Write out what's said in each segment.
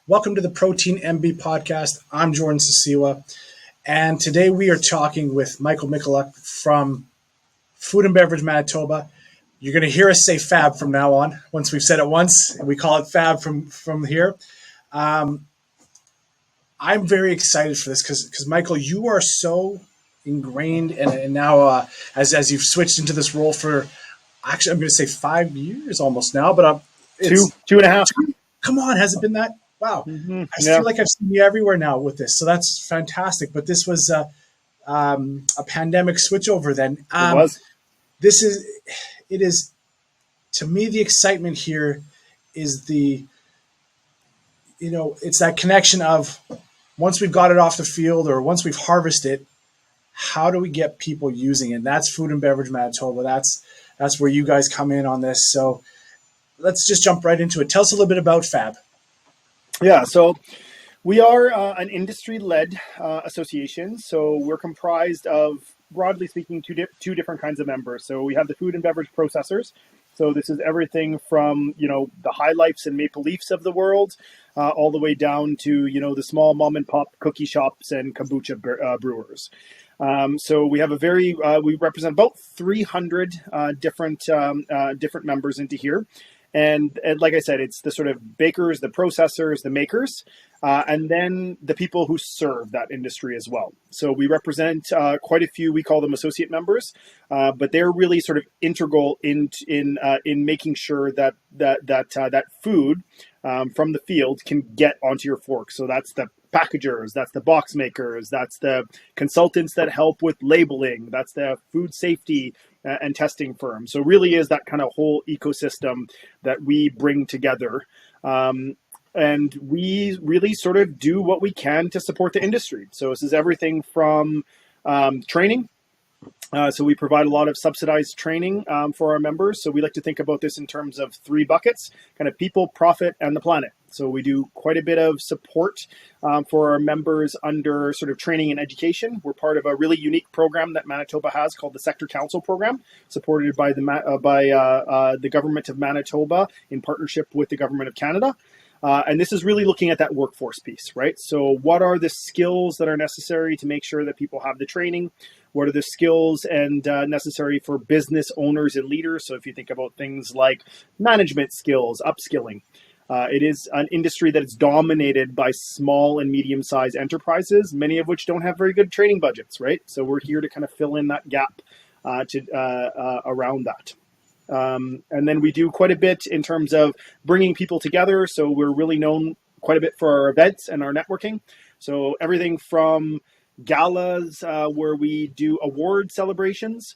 Welcome to the Protein MB podcast. I'm Jordan Sisiwa, and today we are talking with Mikulak from Food and Beverage Manitoba. You're going to hear us say Fab from now on. Once we've said it once, we call it Fab from here. I'm very excited for this because Michael, you are so ingrained and now as you've switched into this role for actually I'm going to say 5 years almost now, but it's two and a half. Come on, has it been that? Wow. Mm-hmm. I feel like I've seen you everywhere now with this. So that's fantastic. But this was a pandemic switchover then. It was. It is, to me, the excitement here is it's that connection of once we've got it off the field or once we've harvested it, how do we get people using it? And that's Food and Beverage Manitoba. That's where you guys come in on this. So let's just jump right into it. Tell us a little bit about Fab. Yeah, so we are an industry-led association. So we're comprised of, broadly speaking, two different kinds of members. So we have the food and beverage processors. So this is everything from, the High Lifes and Maple Leafs of the world, all the way down to, the small mom and pop cookie shops and kombucha brewers. So we have we represent about 300 different members into here. And like I said, it's the sort of bakers, the processors, the makers, and then the people who serve that industry as well. So we represent quite a few. We call them associate members, but they're really sort of integral in making sure that food from the field can get onto your fork. So that's the packagers, that's the box makers, that's the consultants that help with labeling, that's the food safety and testing firm. So really is that kind of whole ecosystem that we bring together. And we really sort of do what we can to support the industry. So this is everything from training. So we provide a lot of subsidized training for our members. So we like to think about this in terms of 3 buckets, kind of people, profit, and the planet. So we do quite a bit of support for our members under sort of training and education. We're part of a really unique program that Manitoba has called the Sector Council Program, supported by the government of Manitoba in partnership with the government of Canada. And this is really looking at that workforce piece, right? So what are the skills that are necessary to make sure that people have the training? What are the skills and necessary for business owners and leaders? So if you think about things like management skills, upskilling, it is an industry that is dominated by small and medium-sized enterprises, many of which don't have very good training budgets, right? So we're here to kind of fill in that gap around that. And then we do quite a bit in terms of bringing people together. So we're really known quite a bit for our events and our networking. So everything from galas where we do award celebrations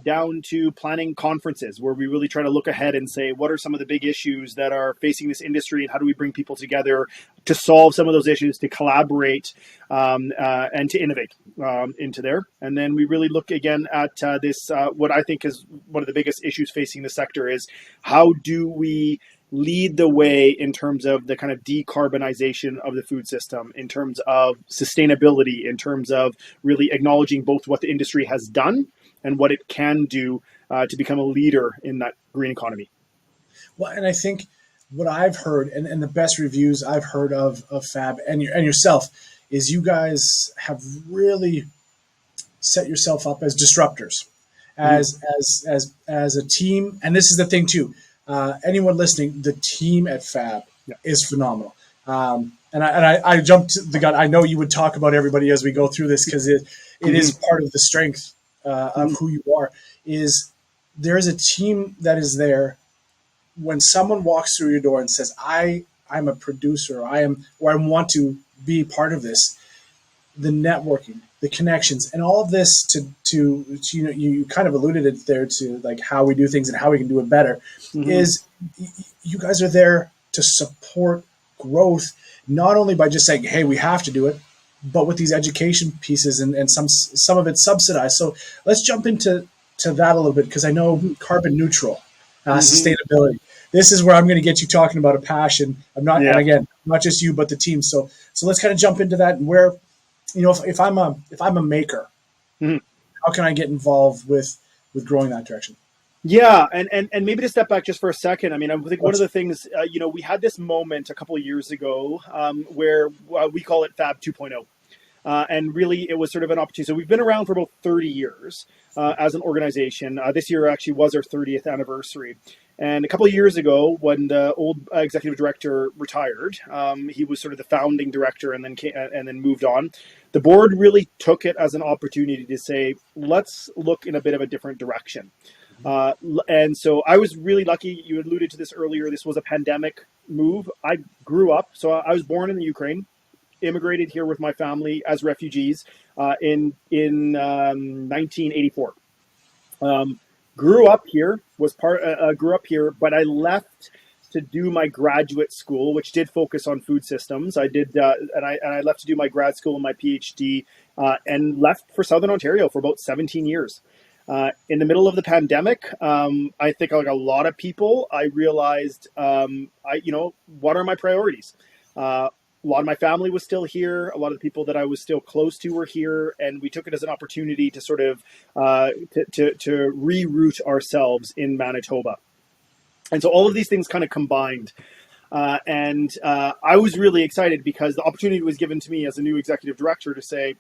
down to planning conferences where we really try to look ahead and say, what are some of the big issues that are facing this industry and how do we bring people together to solve some of those issues, to collaborate and to innovate into there. And then we really look again at this, what I think is one of the biggest issues facing the sector is how do we lead the way in terms of the kind of decarbonization of the food system, in terms of sustainability, in terms of really acknowledging both what the industry has done and what it can do to become a leader in that green economy. Well, and I think what I've heard and the best reviews I've heard of Fab and yourself is you guys have really set yourself up as disruptors, as a team. And this is the thing too. Anyone listening, the team at Fab is phenomenal. And I jumped the gun. I know you would talk about everybody as we go through this because it is part of the strength of who you are. Is there is a team that is there when someone walks through your door and says, I'm a producer, I want to be part of this. The networking, the connections, and all of this to you kind of alluded it there to like how we do things and how we can do it better. Is you guys are there to support growth, not only by just saying, hey, we have to do it, but with these education pieces and some of it's subsidized. So let's jump into that a little bit because I know carbon neutral, sustainability. This is where I'm going to get you talking about a passion. And again, not just you, but the team. So let's kind of jump into that and where, if I'm a maker, how can I get involved with growing that direction? Yeah, and maybe to step back just for a second. I mean, I think one of the things, we had this moment a couple of years ago where we call it Fab 2.0. And really, it was sort of an opportunity. So we've been around for about 30 years as an organization. This year actually was our 30th anniversary. And a couple of years ago, when the old executive director retired, he was sort of the founding director and then moved on. The board really took it as an opportunity to say, let's look in a bit of a different direction. Uh, and so I was really lucky. You alluded to this earlier. This was a pandemic move. I grew up, so I was born in the Ukraine, immigrated here with my family as refugees in 1984. Grew up here, grew up here, but I left to do my graduate school, which did focus on food systems. I did, and I left to do my grad school and my PhD, and left for Southern Ontario for about 17 years. In the middle of the pandemic, I think like a lot of people, I realized, what are my priorities? A lot of my family was still here. A lot of the people that I was still close to were here, and we took it as an opportunity to sort of to reroute ourselves in Manitoba. And so all of these things kind of combined. And I was really excited because the opportunity was given to me as a new executive director to say,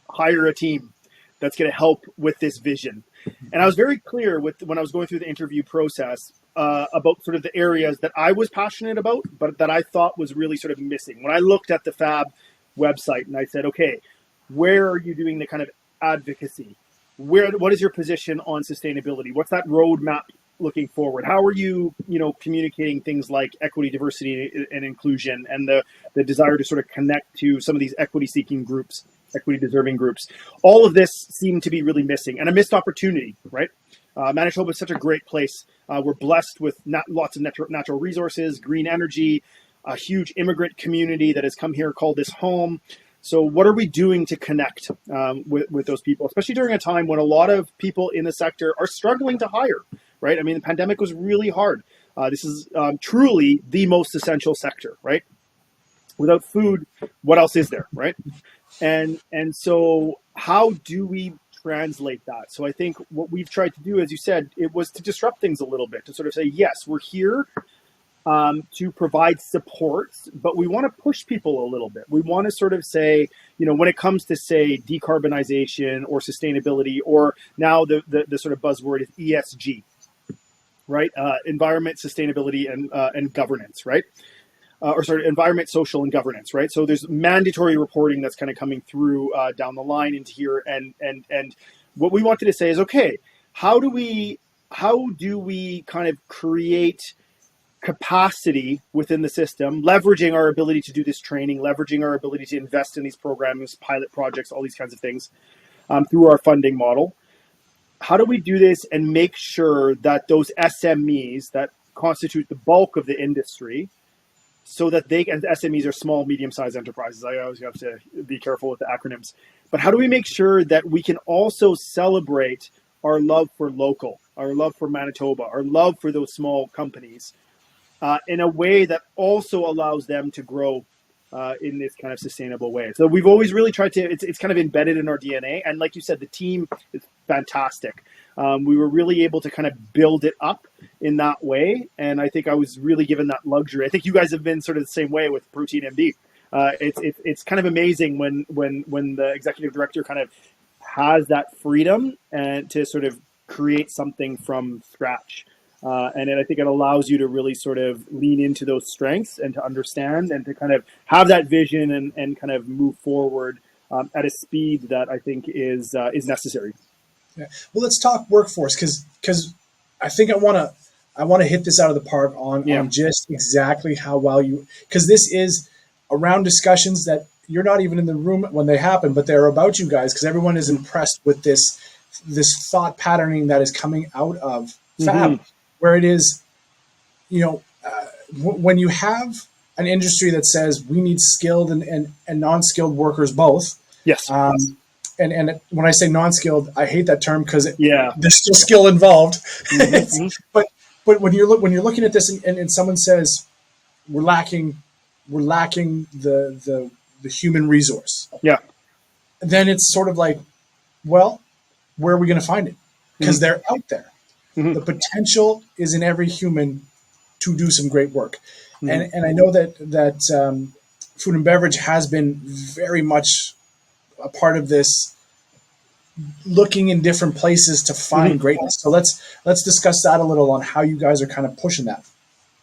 hire a team that's going to help with this vision. And I was very clear when I was going through the interview process about sort of the areas that I was passionate about, but that I thought was really sort of missing. When I looked at the FAB website and I said, okay, where are you doing the kind of advocacy? What is your position on sustainability? What's that roadmap looking forward? How are you, communicating things like equity, diversity, and inclusion, and the desire to sort of connect to some of these equity-seeking groups, equity-deserving groups? All of this seemed to be really missing, and a missed opportunity, right? Manitoba is such a great place. We're blessed with lots of natural resources, green energy, a huge immigrant community that has come here, called this home. So what are we doing to connect with those people, especially during a time when a lot of people in the sector are struggling to hire, right? I mean, the pandemic was really hard. This is truly the most essential sector, right? Without food, what else is there, right? And so how do we translate that? So I think what we've tried to do, as you said, it was to disrupt things a little bit, to sort of say, yes, we're here to provide support, but we want to push people a little bit. We want to sort of say, when it comes to, say, decarbonization or sustainability, or now the sort of buzzword is ESG, right? Environment, sustainability, and governance, right? Environment, social, and governance, right? So there's mandatory reporting that's kind of coming through down the line into here, and what we wanted to say is, okay, how do we kind of create capacity within the system, leveraging our ability to do this training, leveraging our ability to invest in these programs, pilot projects, all these kinds of things through our funding model. How do we do this and make sure that those SMEs that constitute the bulk of the industry, so that and SMEs are small, medium-sized enterprises. I always have to be careful with the acronyms. But how do we make sure that we can also celebrate our love for local, our love for Manitoba, our love for those small companies in a way that also allows them to grow in this kind of sustainable way? So we've always really tried to, it's kind of embedded in our DNA. And like you said, the team is fantastic. We were really able to kind of build it up in that way. And I think I was really given that luxury. I think you guys have been sort of the same way with Protein MD. It's kind of amazing when the executive director kind of has that freedom and to sort of create something from scratch. And I think it allows you to really sort of lean into those strengths and to understand and to kind of have that vision and kind of move forward at a speed that I think is necessary. Yeah. Well, let's talk workforce because I think I want to hit this out of the park on just exactly how well because this is around discussions that you're not even in the room when they happen, but they're about you guys because everyone is impressed with this thought patterning that is coming out of FAB, where it is, when you have an industry that says we need skilled and non-skilled workers both. Yes. And when I say non-skilled, I hate that term because there's still skill involved. But when you're looking at this and someone says we're lacking the human resource, then it's sort of like, well, where are we going to find it? Because they're out there. Hmm. The potential is in every human to do some great work. Hmm. And I know that food and beverage has been very much a part of this, looking in different places to Hmm. find greatness. So let's discuss that a little on how you guys are kind of pushing that.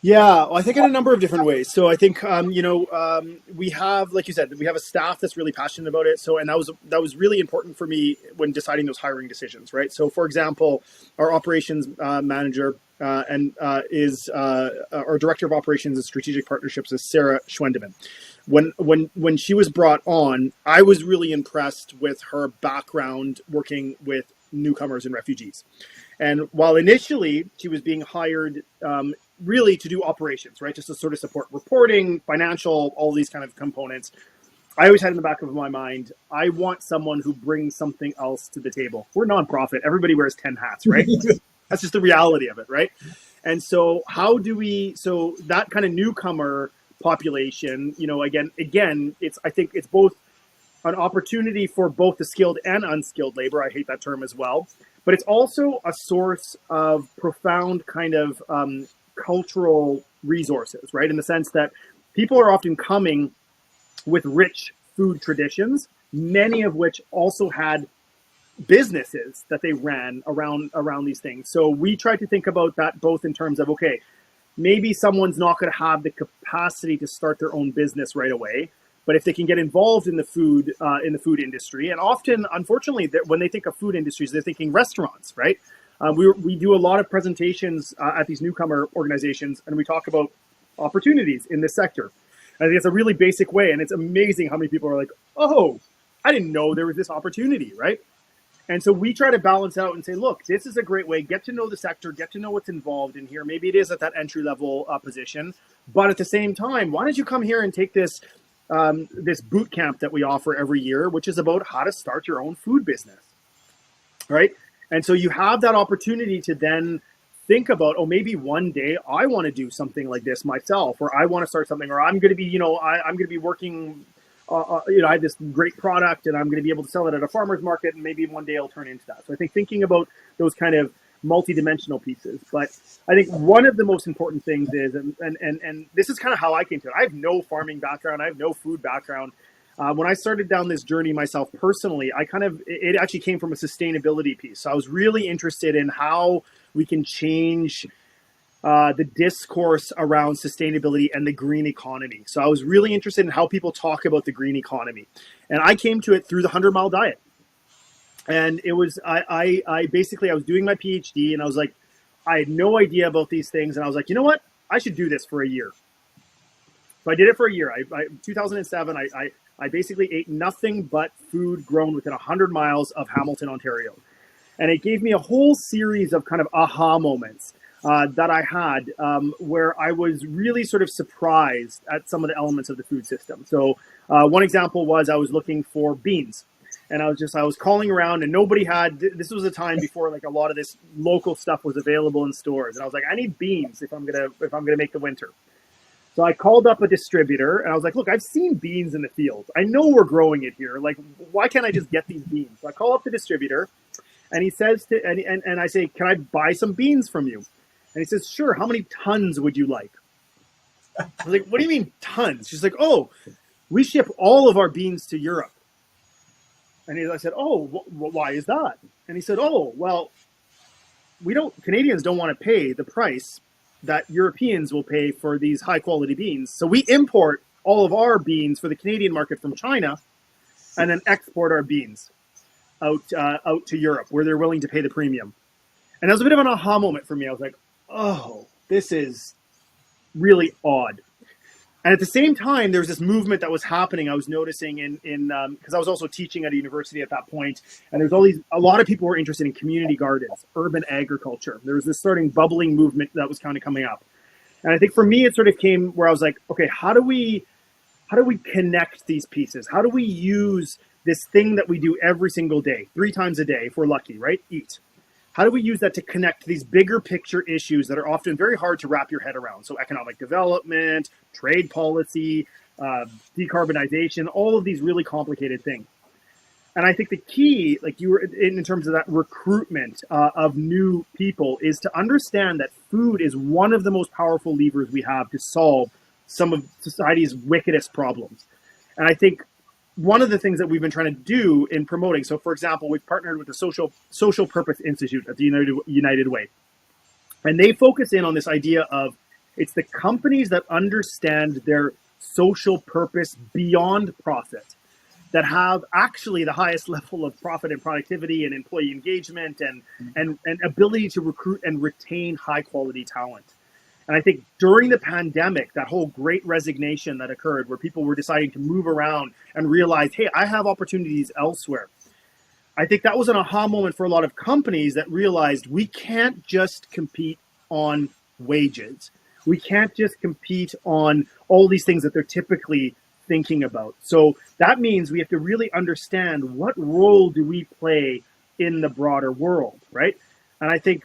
Yeah, well, I think in a number of different ways. So I think we have, like you said, we have a staff that's really passionate about it. So and that was really important for me when deciding those hiring decisions, right? So for example, our operations manager and is our director of operations and strategic partnerships is Sarah Schwendeman. When she was brought on, I was really impressed with her background working with newcomers and refugees. And while initially she was being hired really to do operations, right, just to sort of support reporting, financial, all these kind of components, I always had in the back of my mind, I want someone who brings something else to the table. We're nonprofit. Everybody wears 10 hats, right? That's just the reality of it, right? And so how do we, so that kind of newcomer population, again, it's, I think it's both an opportunity for both the skilled and unskilled labor. I hate that term as well, but it's also a source of profound kind of cultural resources, right? In the sense that people are often coming with rich food traditions, many of which also had businesses that they ran around these things. So we try to think about that both in terms of, okay, maybe someone's not going to have the capacity to start their own business right away, but if they can get involved in the food industry, and often, unfortunately, when they think of food industries, they're thinking restaurants, right? We do a lot of presentations at these newcomer organizations, and we talk about opportunities in this sector. I think it's a really basic way, and it's amazing how many people are like, "Oh, I didn't know there was this opportunity," right? And so we try to balance out and say, look, this is a great way. Get to know the sector, get to know what's involved in here. Maybe it is at that entry level position, but at the same time, why don't you come here and take this boot camp that we offer every year, which is about how to start your own food business, right? And so you have that opportunity to then think about, oh, maybe one day I want to do something like this myself, or I want to start something, or I'm going to be, I'm going to be working I have this great product and I'm going to be able to sell it at a farmer's market, and maybe one day I'll turn into that. So I think thinking about those kind of multi-dimensional pieces. But I think one of the most important things is, and this is kind of how I came to it. I have no farming background. I have no food background. When I started down this journey myself personally, it actually came from a sustainability piece. So I was really interested in how we can change the discourse around sustainability and the green economy. So I was really interested in how people talk about the green economy. And I came to it through the 100-mile diet. And it was, I basically, I was doing my PhD and I was like, I had no idea about these things. And I was like, you know what? I should do this for a year. So I did it for a year. 2007, I basically ate nothing but food grown within 100 miles of Hamilton, Ontario. And it gave me a whole series of kind of aha moments that I had where I was really sort of surprised at some of the elements of the food system. So one example was I was looking for beans. And I was calling around and nobody had, this was a time before like a lot of this local stuff was available in stores. And I was like, I need beans if I'm gonna make the winter. So I called up a distributor and I was like, look, I've seen beans in the field. I know we're growing it here. Like, why can't I just get these beans? So I call up the distributor and he says and I say, can I buy some beans from you? And he says, sure. How many tons would you like? I was like, what do you mean tons? She's like, oh, we ship all of our beans to Europe. And I said, oh, why is that? And he said, oh, well, Canadians don't want to pay the price that Europeans will pay for these high quality beans. So we import all of our beans for the Canadian market from China and then export our beans out to Europe where they're willing to pay the premium. And that was a bit of an aha moment for me. I was like, oh, this is really odd. And at the same time, there was this movement that was happening. I was noticing in because I was also teaching at a university at that point, and there's a lot of people were interested in community gardens, urban agriculture. There was this starting bubbling movement that was kind of coming up. And I think for me, it sort of came where I was like, okay, how do we connect these pieces? How do we use this thing that we do every single day, 3 times a day if we're lucky, right? Eat. How do we use that to connect these bigger picture issues that are often very hard to wrap your head around? So economic development, trade policy, decarbonization, all of these really complicated things. And I think the key, like you were in terms of that recruitment of new people, is to understand that food is one of the most powerful levers we have to solve some of society's wickedest problems. And I think one of the things that we've been trying to do in promoting, so for example, we've partnered with the Social Purpose Institute at the United Way, and they focus in on this idea of it's the companies that understand their social purpose beyond profit that have actually the highest level of profit and productivity and employee engagement and ability to recruit and retain high quality talent. And I think during the pandemic, that whole great resignation that occurred where people were deciding to move around and realize, hey, I have opportunities elsewhere. I think that was an aha moment for a lot of companies that realized we can't just compete on wages. We can't just compete on all these things that they're typically thinking about. So that means we have to really understand what role do we play in the broader world, right? And I think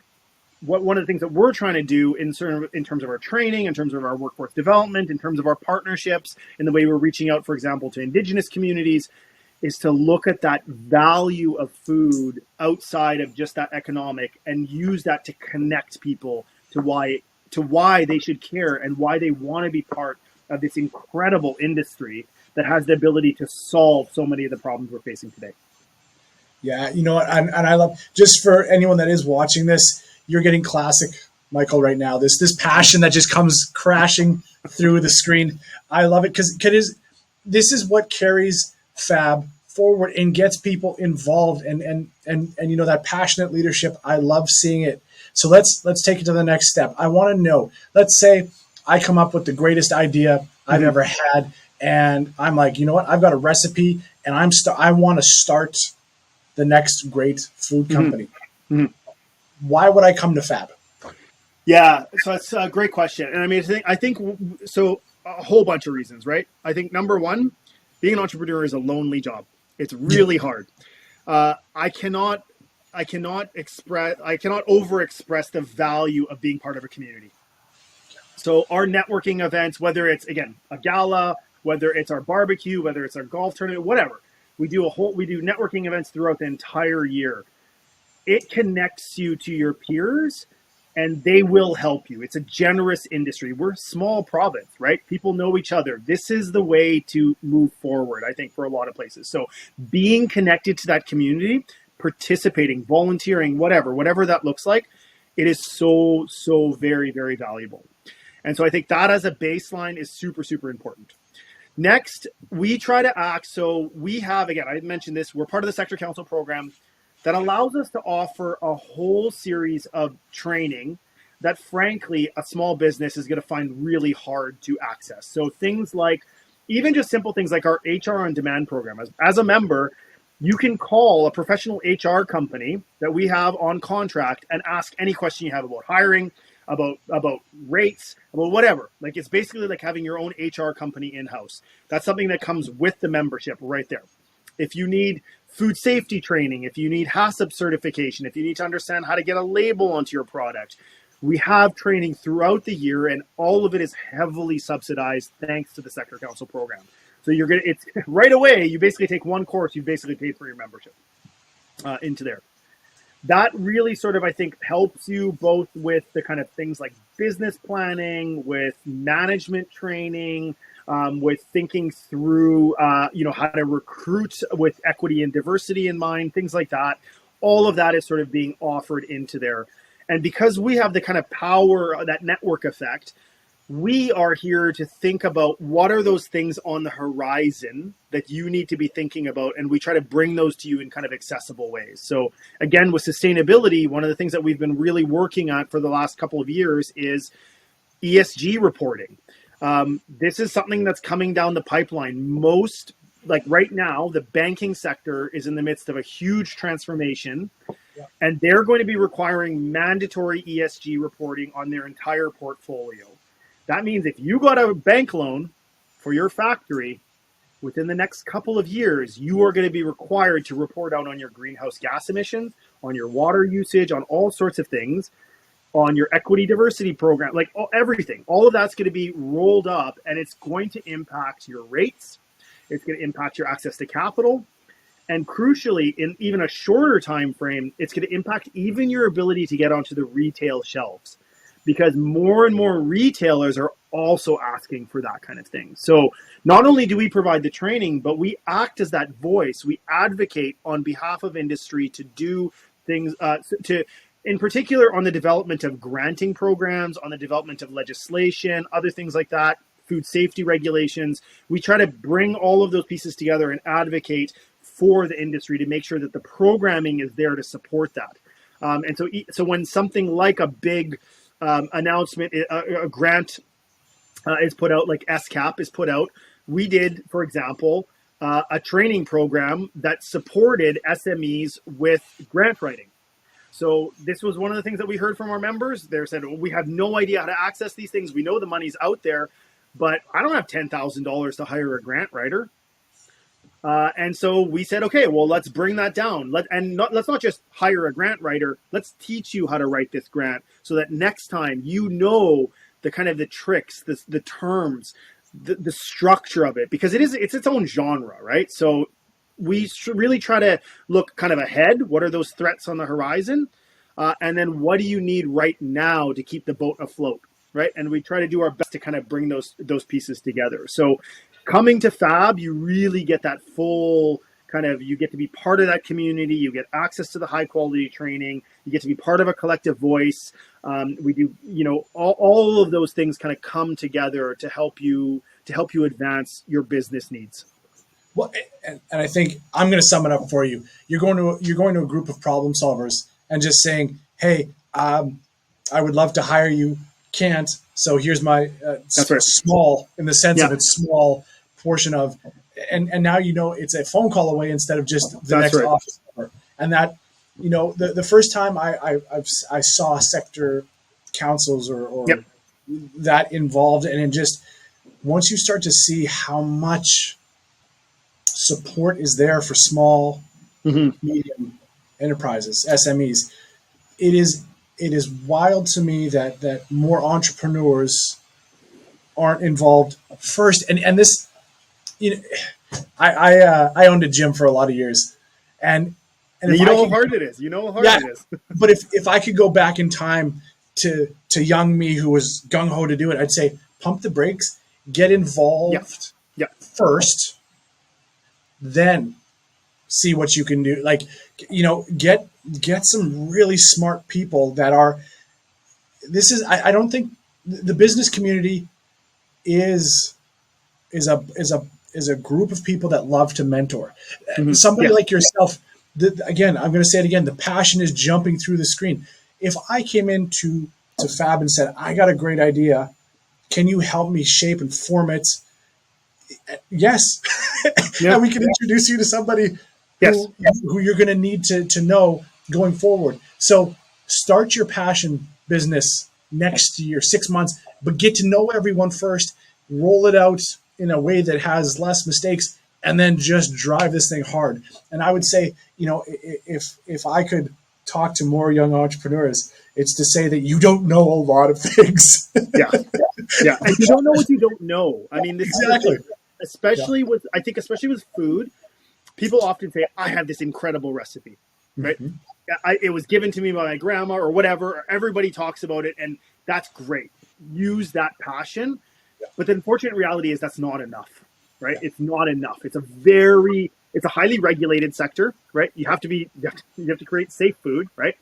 one of the things that we're trying to do in terms of our training, in terms of our workforce development, in terms of our partnerships, in the way we're reaching out, for example, to Indigenous communities, is to look at that value of food outside of just that economic and use that to connect people to why they should care and why they want to be part of this incredible industry that has the ability to solve so many of the problems we're facing today. Yeah, you know what? And I love, just for anyone that is watching this, you're getting classic Michael right now. This passion that just comes crashing through the screen. I love it because this is what carries Fab forward and gets people involved and you know, that passionate leadership. I love seeing it. So let's take it to the next step. I want to know, let's say I come up with the greatest idea I've ever had, and I'm like, you know what? I've got a recipe, and I want to start the next great food company. Why would I come to Fab? Yeah, so that's a great question. And I mean, I think so a whole bunch of reasons, right? I think number one, being an entrepreneur is a lonely job. It's really hard. I cannot overexpress the value of being part of a community. So our networking events, whether it's, again, a gala, whether it's our barbecue, whether it's our golf tournament, whatever, we do networking events throughout the entire year. It connects you to your peers and they will help you. It's a generous industry. We're a small province, right? People know each other. This is the way to move forward, I think, for a lot of places. So being connected to that community, participating, volunteering, whatever that looks like, it is so very, very valuable. And so I think that as a baseline is super, super important. Next, we try to act. So we have, again, I mentioned this, we're part of the Sector Council program that allows us to offer a whole series of training that, frankly, a small business is going to find really hard to access. So things like, even just simple things like our HR on demand program. As a member, you can call a professional HR company that we have on contract and ask any question you have about hiring, about rates, about whatever. Like, it's basically like having your own HR company in-house. That's something that comes with the membership right there. If you need food safety training, if you need HACCP certification, if you need to understand how to get a label onto your product, we have training throughout the year, and all of it is heavily subsidized thanks to the Sector Council program. So it's right away, you basically take one course, you've basically paid for your membership into there. That really sort of, I think, helps you both with the kind of things like business planning, with management training, with thinking through, how to recruit with equity and diversity in mind, things like that. All of that is sort of being offered into there. And because we have the kind of power, that network effect, we are here to think about what are those things on the horizon that you need to be thinking about, and we try to bring those to you in kind of accessible ways. So again, with sustainability, one of the things that we've been really working on for the last couple of years is ESG reporting. This is something that's coming down the pipeline. Like right now, the banking sector is in the midst of a huge transformation, and they're going to be requiring mandatory ESG reporting on their entire portfolio. That means if you got a bank loan for your factory, within the next couple of years, you are going to be required to report out on your greenhouse gas emissions, on your water usage, on all sorts of things, on your equity diversity program, like everything. All of that's going to be rolled up, and it's going to impact your rates. It's going to impact your access to capital. And crucially, in even a shorter time frame, it's going to impact even your ability to get onto the retail shelves, because more and more retailers are also asking for that kind of thing. So not only do we provide the training, but we act as that voice. We advocate on behalf of industry to do things to, in particular, on the development of granting programs, on the development of legislation, other things like that, food safety regulations. We try to bring all of those pieces together and advocate for the industry to make sure that the programming is there to support that. And so when something like a big announcement, a grant is put out, like SCAP is put out, we did, for example, a training program that supported SMEs with grant writing. So this was one of the things that we heard from our members. They said, well, we have no idea how to access these things. We know the money's out there, but I don't have $10,000 to hire a grant writer. And so we said, okay, well, let's bring that down. Let's not just hire a grant writer. Let's teach you how to write this grant so that next time you know the kind of the tricks, the terms, the structure of it, because it's its own genre, right? So we really try to look kind of ahead. What are those threats on the horizon? And then what do you need right now to keep the boat afloat, right? And we try to do our best to kind of bring those pieces together. So coming to Fab, you really get that full kind of, you get to be part of that community. You get access to the high quality training. You get to be part of a collective voice. We do, all of those things kind of come together to help you advance your business needs. Well, and I think I'm going to sum it up for you. You're going to a group of problem solvers and just saying, "Hey, I would love to hire you. Can't. So here's my That's right. small, in the sense of its small portion of, and now it's a phone call away instead of just the That's next right. office number." And that, the first time I saw sector councils or Yep. that involved, and just once you start to see how much support is there for small, medium enterprises, SMEs, it is wild to me that more entrepreneurs aren't involved first. And this, I owned a gym for a lot of years, and You know how hard it is. You know how hard it is. But if I could go back in time to young me who was gung ho to do it, I'd say pump the brakes, get involved first, then see what you can do. Like, get some really smart people that are. I don't think the business community is a group of people that love to mentor. Somebody like yourself. Again, I'm going to say it again. The passion is jumping through the screen. If I came into Fab and said, "I got a great idea, can you help me shape and form it?" Yes, and we can introduce you to somebody who you're going to need to know going forward. So start your passion business next year, 6 months, but get to know everyone first. Roll it out in a way that has less mistakes, and then just drive this thing hard. And I would say, if I could talk to more young entrepreneurs, it's to say that you don't know a lot of things. Yeah, and you don't know what you don't know. I mean, Exactly. Especially with food, people often say, "I have this incredible recipe," right? It was given to me by my grandma or whatever. Everybody talks about it, and that's great. Use that passion, but the unfortunate reality is that's not enough, right? It's not enough. It's a highly regulated sector, right? You have to create safe food, right?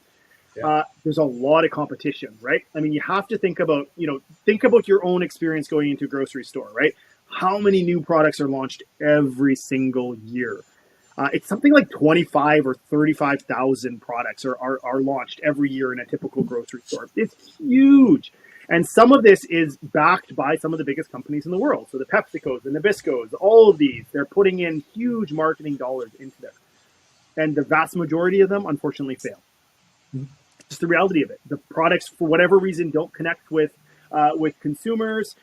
There's a lot of competition, right? I mean, you have to think about your own experience going into a grocery store, right? How many new products are launched every single year? It's something like 25 or 35,000 products are launched every year in a typical grocery store. It's huge. And some of this is backed by some of the biggest companies in the world. So the PepsiCos, the Nabiscos, all of these, they're putting in huge marketing dollars into this. And the vast majority of them, unfortunately, fail. It's the reality of it. The products, for whatever reason, don't connect with consumers.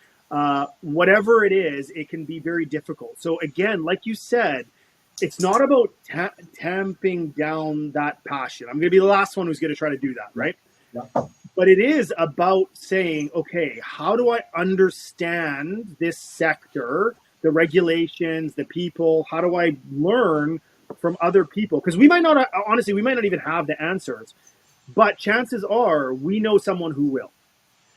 Whatever it is, it can be very difficult. So again, like you said, it's not about tamping down that passion. I'm going to be the last one who's going to try to do that, right? But it is about saying, okay, how do I understand this sector, the regulations, the people? How do I learn from other people, because we might not, honestly, we might not even have the answers, but chances are we know someone who will.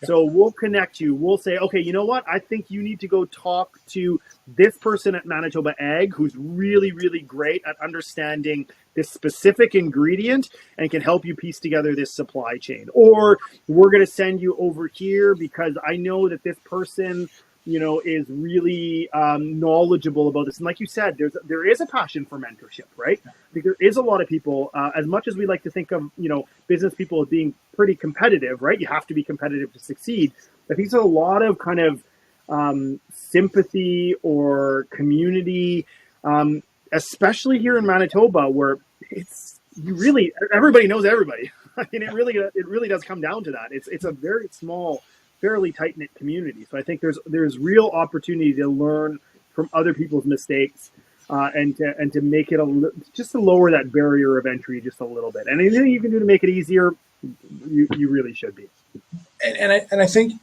So we'll connect you. We'll say, okay, you know what? I think you need to go talk to this person at Manitoba Ag who's really, really great at understanding this specific ingredient and can help you piece together this supply chain. Or we're going to send you over here because I know that this person, you know, is really knowledgeable about this. And like you said, there is a passion for mentorship, right? I think there is a lot of people, as much as we like to think of, you know, business people as being pretty competitive, right? You have to be competitive to succeed. I think there's a lot of kind of sympathy or community, especially here in Manitoba, where everybody knows everybody. I mean, it really does come down to that. It's a very small, fairly tight knit community. So I think there's real opportunity to learn from other people's mistakes, and to make it just to lower that barrier of entry just a little bit. And anything you can do to make it easier, you really should be. And I think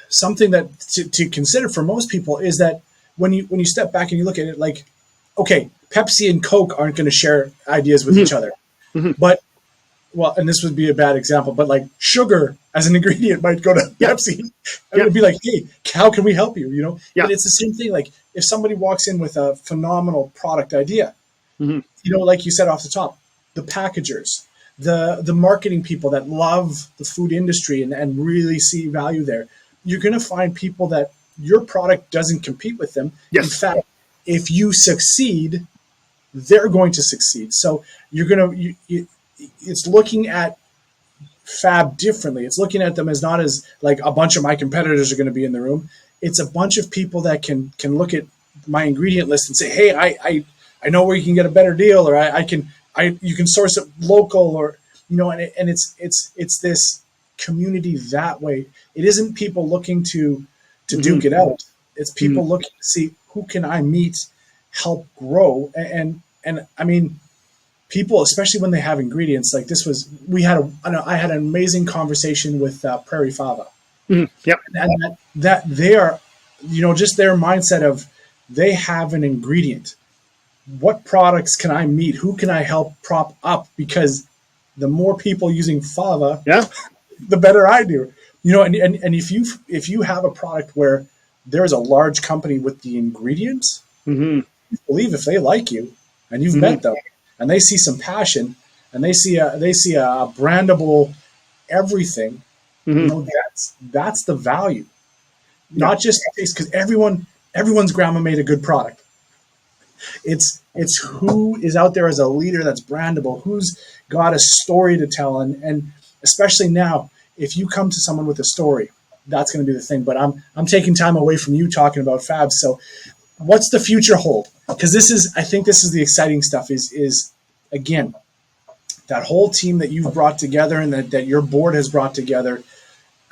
something that to consider for most people is that when you step back and you look at it, like, okay, Pepsi and Coke aren't going to share ideas with each other, but and this would be a bad example, but like sugar as an ingredient might go to Pepsi. It would be like, hey, how can we help you? You know, but it's the same thing. Like if somebody walks in with a phenomenal product idea, you know, like you said off the top, the packagers, the marketing people that love the food industry and really see value there, you're going to find people that your product doesn't compete with them. Yes. In fact, if you succeed, they're going to succeed. So you're going to, it's looking at Fab differently. It's looking at them as not as like a bunch of my competitors are going to be in the room. It's a bunch of people that can look at my ingredient list and say, hey, I know where you can get a better deal, or you can source it local, or, you know, and it's this community that way. It isn't people looking to duke it out. It's people looking to see who can I meet, help grow. And I mean, people, especially when they have ingredients like this, I had an amazing conversation with Prairie Fava. Yep. And that they are, you know, just their mindset of they have an ingredient. What products can I meet? Who can I help prop up? Because the more people using fava, the better I do. You know, and if you have a product where there's a large company with the ingredients, you believe if they like you and you've met them and they see some passion and they see a brandable everything, you know, that's the value. Not just the taste, because everyone's grandma made a good product. It's who is out there as a leader that's brandable, who's got a story to tell, and especially now, if you come to someone with a story, that's going to be the thing. But I'm taking time away from you talking about Fab. So, what's the future hold? Because I think this is the exciting stuff. Is again, that whole team that you've brought together and that your board has brought together.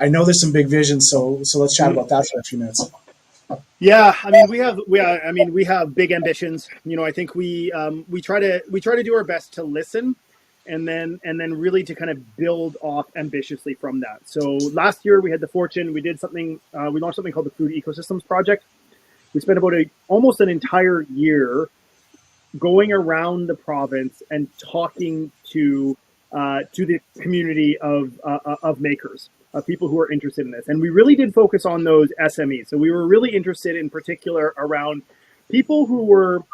I know there's some big visions, so let's chat about that for a few minutes. Yeah, I mean, we have big ambitions. You know, I think we try to do our best to listen, and then really to kind of build off ambitiously from that. So last year we had the fortune, we launched something called the Food Ecosystems Project. We spent about almost an entire year going around the province and talking to the community of makers, of people who are interested in this. And we really did focus on those SMEs. So we were really interested in particular around people who were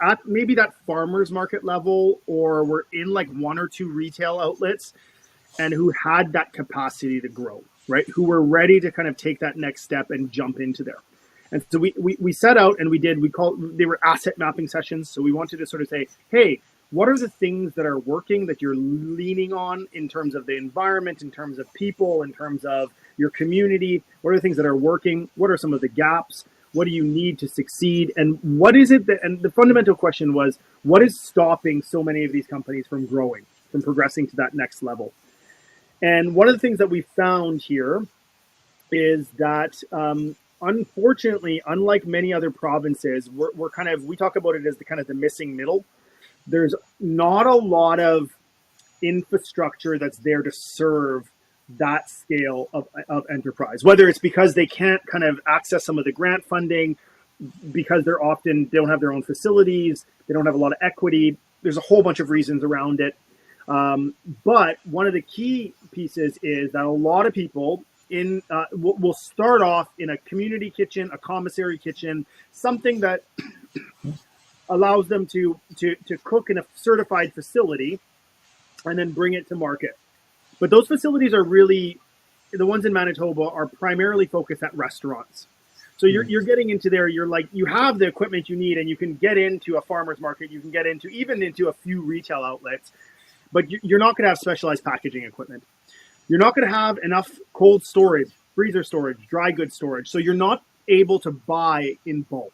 at maybe that farmer's market level, or were in like one or two retail outlets, and who had that capacity to grow, right? Who were ready to kind of take that next step and jump into there. And so we set out and they were asset mapping sessions. So we wanted to sort of say, hey, what are the things that are working that you're leaning on in terms of the environment, in terms of people, in terms of your community? What are the things that are working? What are some of the gaps? What do you need to succeed? And what is it and the fundamental question was, what is stopping so many of these companies from growing, from progressing to that next level? And one of the things that we found here is that, unfortunately, unlike many other provinces, we talk about it as the missing middle. There's not a lot of infrastructure that's there to serve that scale of enterprise, whether it's because they can't kind of access some of the grant funding, because they don't have their own facilities, they don't have a lot of equity. There's a whole bunch of reasons around it. But one of the key pieces is that a lot of people will start off in a community kitchen, a commissary kitchen, something that allows them to cook in a certified facility and then bring it to market. But those facilities are really, the ones in Manitoba are primarily focused at restaurants. So you're getting into there, you're like, you have the equipment you need and you can get into a farmer's market, you can get even into a few retail outlets, but you're not going to have specialized packaging equipment. You're not going to have enough cold storage, freezer storage, dry goods storage. So you're not able to buy in bulk.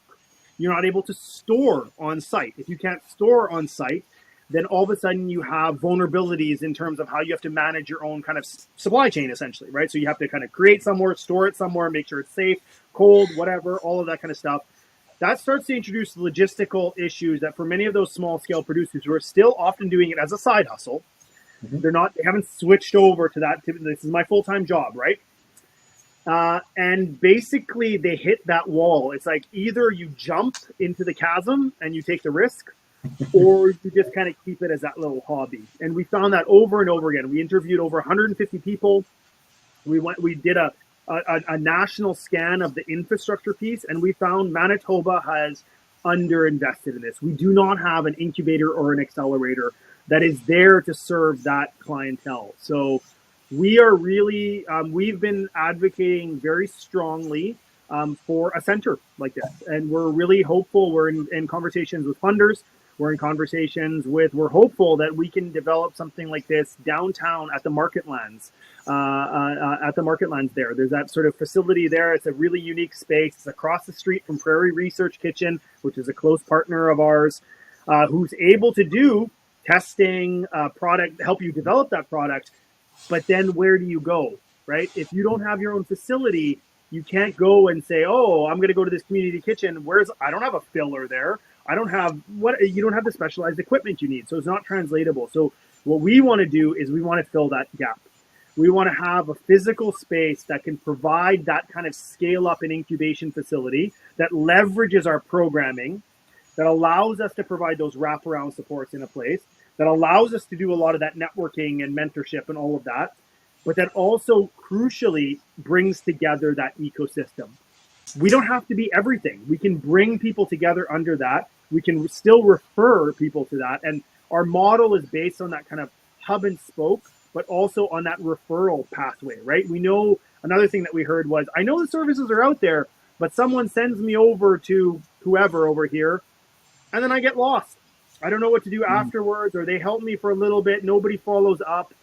You're not able to store on site. If you can't store on site, then all of a sudden you have vulnerabilities in terms of how you have to manage your own kind of supply chain, essentially, right? So you have to kind of create somewhere, store it somewhere, make sure it's safe, cold, whatever, all of that kind of stuff. That starts to introduce logistical issues that for many of those small scale producers who are still often doing it as a side hustle, they haven't switched over to that. This is my full-time job, right? And basically they hit that wall. It's like either you jump into the chasm and you take the risk, or you just kind of keep it as that little hobby. And we found that over and over again. We interviewed over 150 people. We did a national scan of the infrastructure piece, and we found Manitoba has underinvested in this. We do not have an incubator or an accelerator that is there to serve that clientele. So we are really, we've been advocating very strongly for a center like this. And we're really hopeful. We're in conversations with funders. We're hopeful that we can develop something like this downtown at the Marketlands. There's that sort of facility there. It's a really unique space. It's across the street from Prairie Research Kitchen, which is a close partner of ours, who's able to do testing, product, help you develop that product. But then where do you go, right? If you don't have your own facility, you can't go and say, oh, I'm going to go to this community kitchen. I don't have a filler there. You don't have the specialized equipment you need. So it's not translatable. So what we want to do is we want to fill that gap. We want to have a physical space that can provide that kind of scale up and incubation facility that leverages our programming, that allows us to provide those wraparound supports in a place, that allows us to do a lot of that networking and mentorship and all of that, but that also crucially brings together that ecosystem. We don't have to be everything. We can bring people together under that. We can still refer people to that. And our model is based on that kind of hub and spoke, but also on that referral pathway, right? We know another thing that we heard was, I know the services are out there, but someone sends me over to whoever over here, and then I get lost. I don't know what to do afterwards, or they help me for a little bit. Nobody follows up.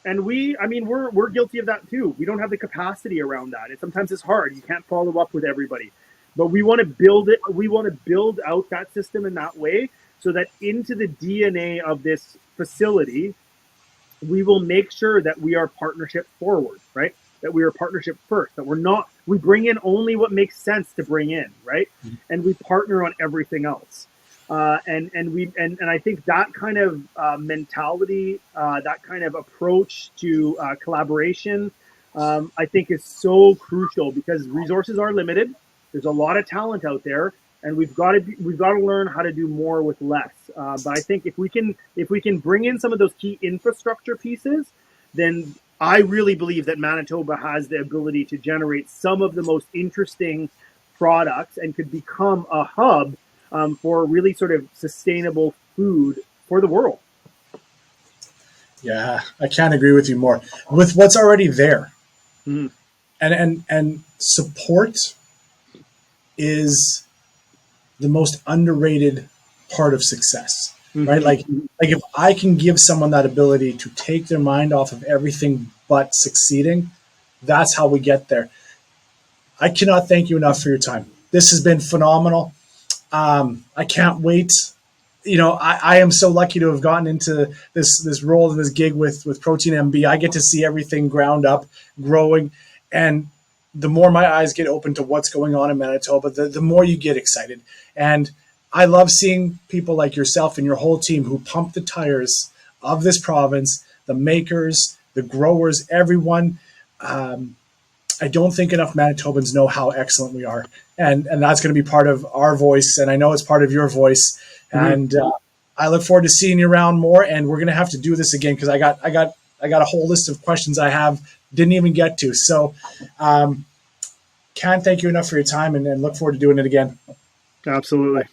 And we're guilty of that too. We don't have the capacity around that. Sometimes it's hard. You can't follow up with everybody. But we want to build it. We want to build out that system in that way so that into the DNA of this facility, we will make sure that we are partnership forward, right? That we are partnership first, that we bring in only what makes sense to bring in, right? And we partner on everything else. And I think that kind of mentality, that kind of approach to collaboration, I think is so crucial because resources are limited. There's a lot of talent out there, and we've got to learn how to do more with less. But I think if we can bring in some of those key infrastructure pieces, then I really believe that Manitoba has the ability to generate some of the most interesting products and could become a hub for really sort of sustainable food for the world. Yeah, I can't agree with you more. With what's already there, and support is the most underrated part of success, right? Like if I can give someone that ability to take their mind off of everything but succeeding, that's how we get there. I cannot thank you enough for your time. This has been phenomenal. I can't wait. I am so lucky to have gotten into this role and this gig with Protein MB. I get to see everything ground up, growing, and the more my eyes get open to what's going on in Manitoba, the more you get excited. And I love seeing people like yourself and your whole team who pump the tires of this province, the makers, the growers, everyone. I don't think enough Manitobans know how excellent we are. and that's going to be part of our voice, and I know it's part of your voice. Mhm. And I look forward to seeing you around more. And we're going to have to do this again because I got a whole list of questions I have didn't even get to. So can't thank you enough for your time, and look forward to doing it again. Absolutely.